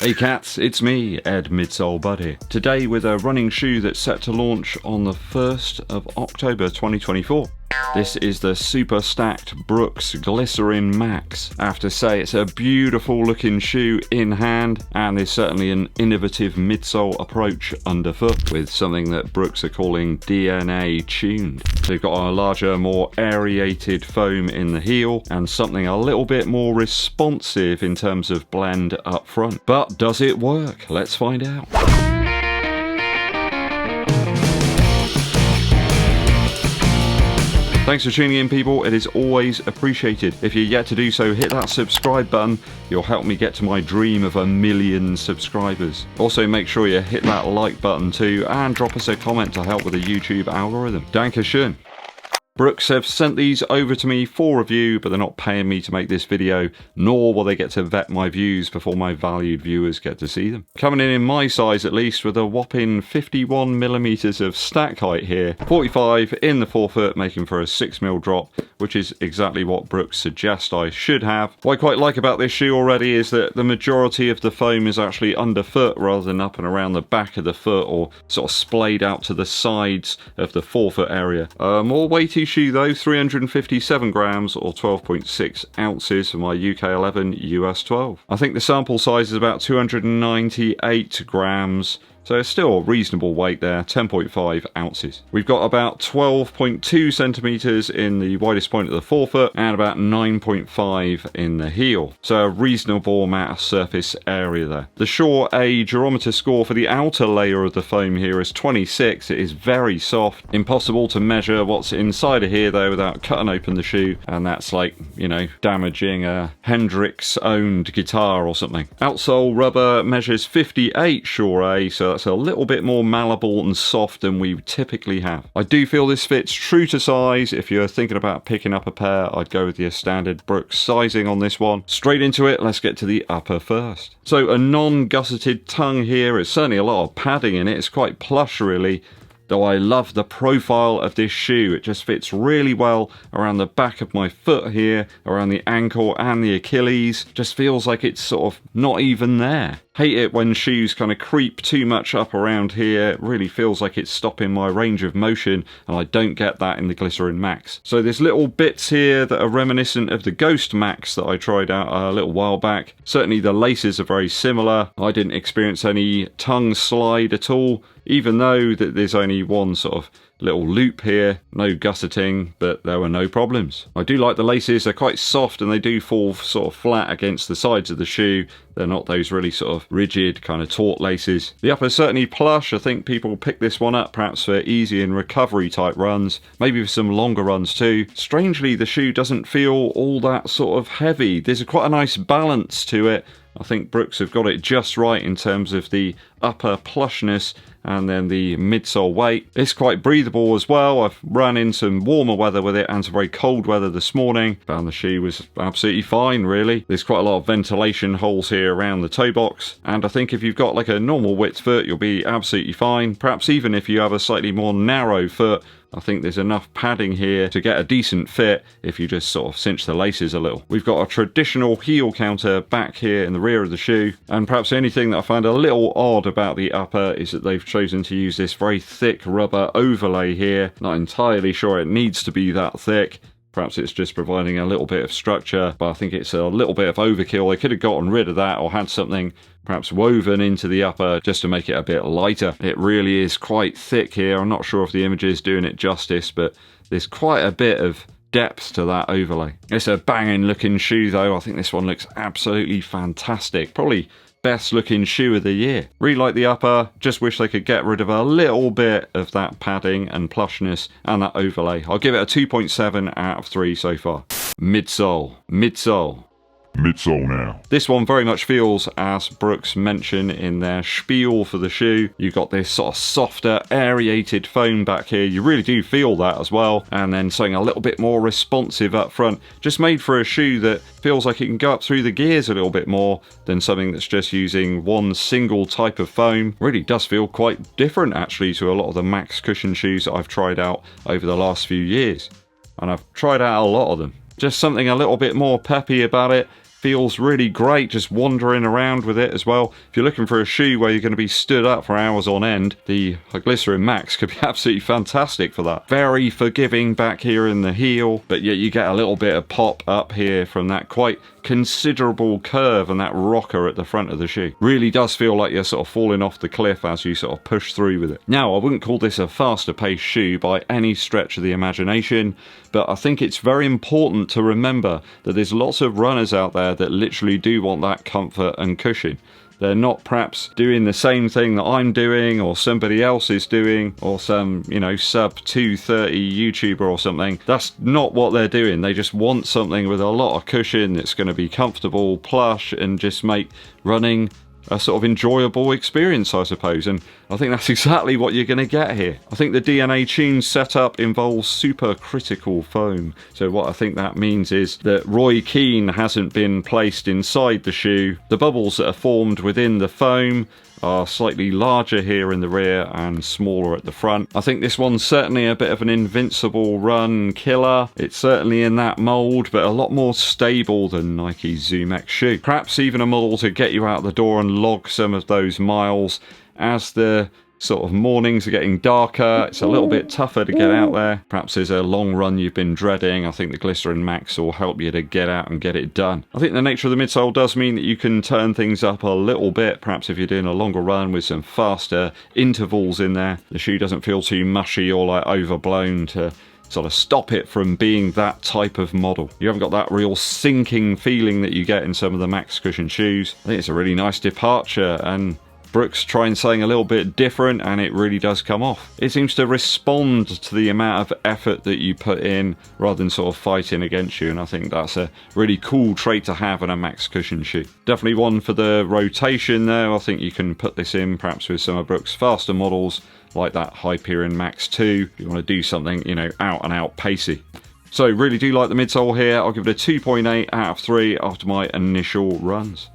Hey cats, it's me, Ed Midsole Bud here. Today with a running shoe that's set to launch on the 1st of October 2024. This is the super stacked BROOKS GLYCERIN MAX. I have to say it's a beautiful looking shoe in hand, and there's certainly an innovative midsole approach underfoot with something that Brooks are calling DNA tuned. They've got a larger, more aerated foam in the heel and something a little bit more responsive in terms of blend up front. But does it work? Let's find out. Thanks for tuning in, people. It is always appreciated. If you're yet to do so, hit that subscribe button. You'll help me get to my dream of 1 million subscribers. Also, make sure you hit that like button too, and drop us a comment to help with the YouTube algorithm. Dankeschön. Brooks have sent these over to me for review, but they're not paying me to make this video, nor will they get to vet my views before my valued viewers get to see them. Coming in my size at least, with a whopping 51mm of stack height here, 45 in the forefoot, making for a 6mm drop, which is exactly what Brooks suggest I should have. What I quite like about this shoe already is that the majority of the foam is actually underfoot rather than up and around the back of the foot or sort of splayed out to the sides of the forefoot area. More weighty shoe though, 357 grams or 12.6 ounces for my UK 11, US 12. I think the sample size is about 298 grams. So it's still a reasonable weight there, 10.5 ounces. We've got about 12.2 centimeters in the widest point of the forefoot and about 9.5 in the heel. So a reasonable amount of surface area there. The Shore A durometer score for the outer layer of the foam here is 26. It is very soft. Impossible to measure what's inside of here though without cutting open the shoe, and that's like, you know, damaging a Hendrix owned guitar or something. Outsole rubber measures 58 Shore A, so that's a little bit more malleable and soft than we typically have. I do feel this fits true to size. If you're thinking about picking up a pair, I'd go with your standard Brooks sizing on this one. Straight into it, let's get to the upper first. So a non-gusseted tongue here. It's certainly a lot of padding in it. It's quite plush really. Though I love the profile of this shoe. It just fits really well around the back of my foot here, around the ankle and the Achilles. Just feels like it's sort of not even there. Hate it when shoes kind of creep too much up around here. It really feels like it's stopping my range of motion, and I don't get that in the GLYCERIN MAX. So there's little bits here that are reminiscent of the Ghost Max that I tried out a little while back. Certainly the laces are very similar. I didn't experience any tongue slide at all, even though that there's only one sort of little loop here, no gusseting, but there were no problems. I do like the laces. They're quite soft and they do fall sort of flat against the sides of the shoe. They're not those really sort of rigid kind of taut laces. The upper's certainly plush. I think people pick this one up perhaps for easy and recovery type runs, maybe for some longer runs too. Strangely, the shoe doesn't feel all that sort of heavy. There's quite a nice balance to it. I think Brooks have got it just right in terms of the upper plushness and then the midsole weight. It's quite breathable as well. I've run in some warmer weather with it and some very cold weather this morning. Found the shoe was absolutely fine really. There's quite a lot of ventilation holes here around the toe box, and I think if you've got like a normal width foot you'll be absolutely fine. Perhaps even if you have a slightly more narrow foot, I think there's enough padding here to get a decent fit if you just sort of cinch the laces a little. We've got a traditional heel counter back here in the rear of the shoe, and perhaps the only thing that I find a little odd about the upper is that they've chosen to use this very thick rubber overlay here. Not entirely sure it needs to be that thick. Perhaps it's just providing a little bit of structure, but I think it's a little bit of overkill. They could have gotten rid of that or had something perhaps woven into the upper just to make it a bit lighter. It really is quite thick here. I'm not sure if the image is doing it justice, but there's quite a bit of depth to that overlay. It's a banging looking shoe though. I think this one looks absolutely fantastic. Probably best looking shoe of the year. Really like the upper, just wish they could get rid of a little bit of that padding and plushness and that overlay. I'll give it a 2.7 out of 3 so far. Midsole. Midsole now. This one very much feels, as Brooks mention in their spiel for the shoe, you've got this sort of softer, aerated foam back here. You really do feel that as well. And then something a little bit more responsive up front. Just made for a shoe that feels like it can go up through the gears a little bit more than something that's just using one single type of foam. Really does feel quite different actually to a lot of the Max cushion shoes that I've tried out over the last few years. And I've tried out a lot of them. Just something a little bit more peppy about it. feels really great just wandering around with it as well. If you're looking for a shoe where you're going to be stood up for hours on end, the Glycerin Max could be absolutely fantastic for that. Very forgiving back here in the heel, but yet you get a little bit of pop up here from that quite considerable curve and that rocker at the front of the shoe. Really does feel like you're sort of falling off the cliff as you sort of push through with it. Now, I wouldn't call this a faster paced shoe by any stretch of the imagination, but I think it's very important to remember that there's lots of runners out there that literally do want that comfort and cushion. They're not perhaps doing the same thing that I'm doing or somebody else is doing, or some, you know, sub 230 YouTuber or something. That's not what they're doing. They just want something with a lot of cushion that's going to be comfortable, plush, and just make running a sort of enjoyable experience, I suppose. And I think that's exactly what you're going to get here. I think the DNA Tune setup involves supercritical foam. So what I think that means is that Roy Keane hasn't been placed inside the shoe. The bubbles that are formed within the foam are slightly larger here in the rear and smaller at the front. I think this one's certainly a bit of an invincible run killer. It's certainly in that mould, but a lot more stable than Nike's Zoom X shoe. Perhaps even a model to get you out the door and log some of those miles as the sort of mornings are getting darker. It's a little bit tougher to get out there. Perhaps there's a long run you've been dreading. I think the Glycerin Max will help you to get out and get it done. I think the nature of the midsole does mean that you can turn things up a little bit. Perhaps if you're doing a longer run with some faster intervals in there, the shoe doesn't feel too mushy or like overblown to sort of stop it from being that type of model. You haven't got that real sinking feeling that you get in some of the Max Cushion shoes. I think it's a really nice departure, and Brooks trying something a little bit different, and it really does come off. It seems to respond to the amount of effort that you put in rather than sort of fighting against you, and I think that's a really cool trait to have in a Max Cushion shoe. Definitely one for the rotation though. I think you can put this in perhaps with some of Brooks' faster models like that Hyperion Max 2 if you want to do something, you know, out and out pacey. So really do like the midsole here. I'll give it a 2.8 out of 3 after my initial runs.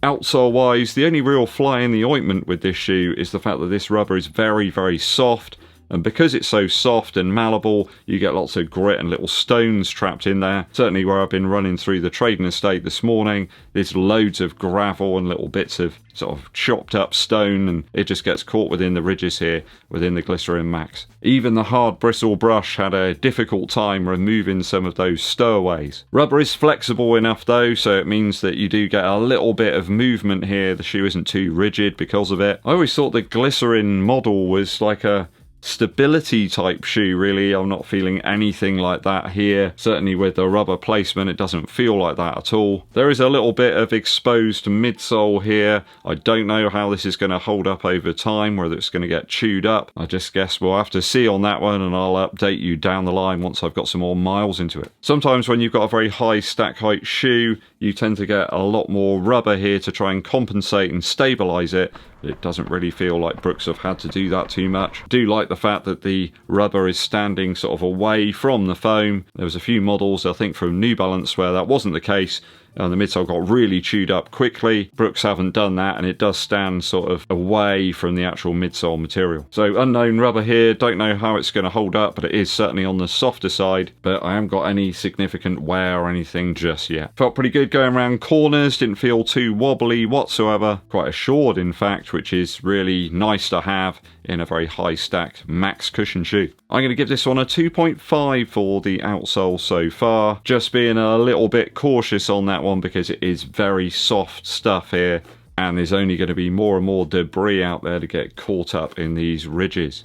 Outsole wise, the only real fly in the ointment with this shoe is the fact that this rubber is very, very soft. And because it's so soft and malleable, you get lots of grit and little stones trapped in there. Certainly where I've been running through the trading estate this morning, there's loads of gravel and little bits of sort of chopped up stone, and it just gets caught within the ridges here within the Glycerin Max. Even the hard bristle brush had a difficult time removing some of those stowaways. Rubber is flexible enough though, so it means that you do get a little bit of movement here. The shoe isn't too rigid because of it. I always thought the Glycerin model was like a stability type shoe, really. I'm not feeling anything like that here. Certainly with the rubber placement, it doesn't feel like that at all. There is a little bit of exposed midsole here. I don't know how this is going to hold up over time, whether it's going to get chewed up. I just guess we'll have to see on that one, and I'll update you down the line once I've got some more miles into it. Sometimes when you've got a very high stack height shoe, you tend to get a lot more rubber here to try and compensate and stabilize it. It doesn't really feel like Brooks have had to do that too much. I do like the fact that the rubber is standing sort of away from the foam. There was a few models, I think, from New Balance where that wasn't the case, and the midsole got really chewed up quickly. Brooks haven't done that, and it does stand sort of away from the actual midsole material. So unknown rubber here, don't know how it's going to hold up, but it is certainly on the softer side, but I haven't got any significant wear or anything just yet. Felt pretty good going around corners, didn't feel too wobbly whatsoever, quite assured in fact, which is really nice to have in a very high stacked Max Cushion shoe. I'm going to give this one a 2.5 for the outsole so far, just being a little bit cautious on that one because it is very soft stuff here, and there's only going to be more and more debris out there to get caught up in these ridges.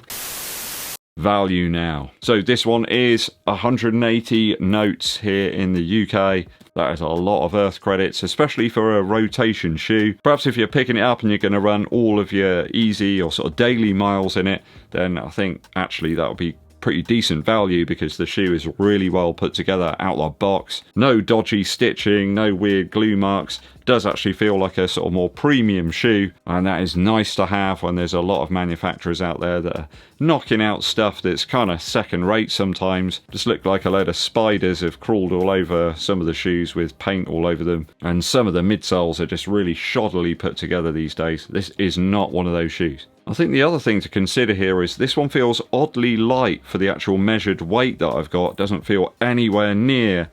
Value now. So this one is 180 notes here in the UK. That is a lot of earth credits, especially for a rotation shoe. Perhaps if you're picking it up and you're going to run all of your easy or sort of daily miles in it, then I think actually that would be pretty decent value because the shoe is really well put together out of the box. No dodgy stitching, no weird glue marks. Does actually feel like a sort of more premium shoe, and that is nice to have when there's a lot of manufacturers out there that are knocking out stuff that's kind of second rate sometimes. Just look like a load of spiders have crawled all over some of the shoes with paint all over them, and some of the midsoles are just really shoddily put together these days. This is not one of those shoes. I think the other thing to consider here is this one feels oddly light for the actual measured weight that I've got. It doesn't feel anywhere near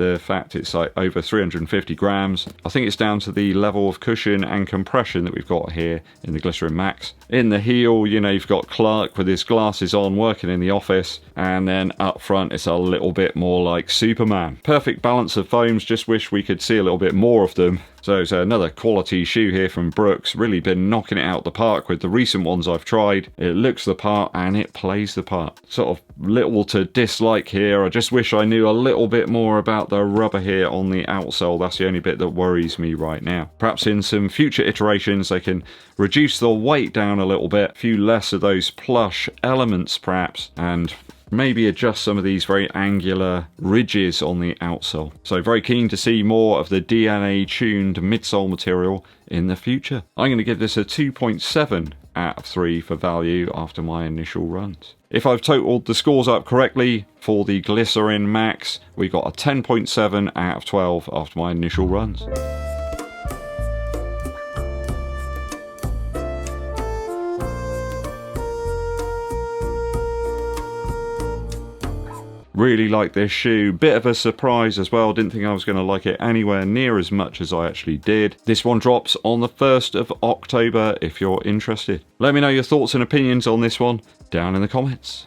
the fact it's like over 350 grams. I think it's down to the level of cushion and compression that we've got here in the Glycerin Max. In the heel, you know, you've got Clark with his glasses on working in the office, and then up front it's a little bit more like Superman. Perfect balance of foams, just wish we could see a little bit more of them. So it's another quality shoe here from Brooks. Really been knocking it out the park with the recent ones I've tried. It looks the part and it plays the part. Sort of little to dislike here. I just wish I knew a little bit more about the rubber here on the outsole. That's the only bit that worries me right now. Perhaps in some future iterations they can reduce the weight down a little bit. A few less of those plush elements perhaps, and maybe adjust some of these very angular ridges on the outsole. So very keen to see more of the DNA tuned midsole material in the future. I'm going to give this a 2.7 out of 3 for value after my initial runs. If I've totaled the scores up correctly for the Glycerin Max, we got a 10.7 out of 12 after my initial runs. Really like this shoe. Bit of a surprise as well. Didn't think I was going to like it anywhere near as much as I actually did. This one drops on the 1st of October if you're interested. Let me know your thoughts and opinions on this one down in the comments.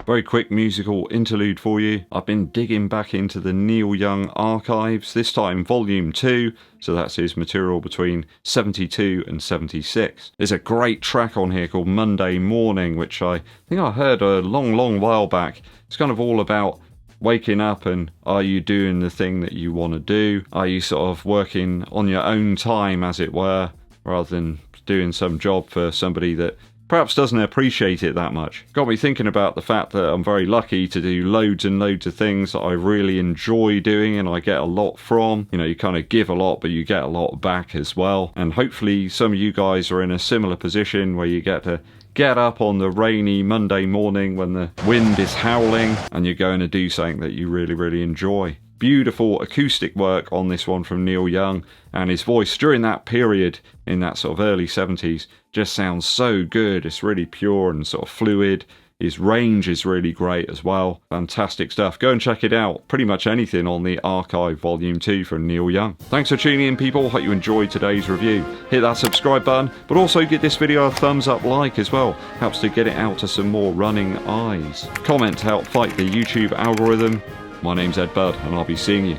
Very quick musical interlude for you. I've been digging back into the Neil Young archives, this time volume 2, so that's his material between 72 and 76. There's a great track on here called Monday Morning, which I think I heard a long while back. It's kind of all about waking up and are you doing the thing that you want to do? Are you sort of working on your own time, as it were, rather than doing some job for somebody that perhaps doesn't appreciate it that much. Got me thinking about the fact that I'm very lucky to do loads and loads of things that I really enjoy doing and I get a lot from. You know, you kind of give a lot, but you get a lot back as well. And hopefully some of you guys are in a similar position where you get to get up on the rainy Monday morning when the wind is howling and you're going to do something that you really enjoy. Beautiful acoustic work on this one from Neil Young, and his voice during that period in that sort of early 70s just sounds so good. It's really pure and sort of fluid. His range is really great as well. Fantastic stuff. Go and check it out. Pretty much anything on the Archive Volume 2 from Neil Young. Thanks for tuning in, people. Hope you enjoyed today's review. Hit that subscribe button, but also give this video a thumbs up like as well. Helps to get it out to some more running eyes. Comment to help fight the YouTube algorithm. My name's Eddbud, and I'll be seeing you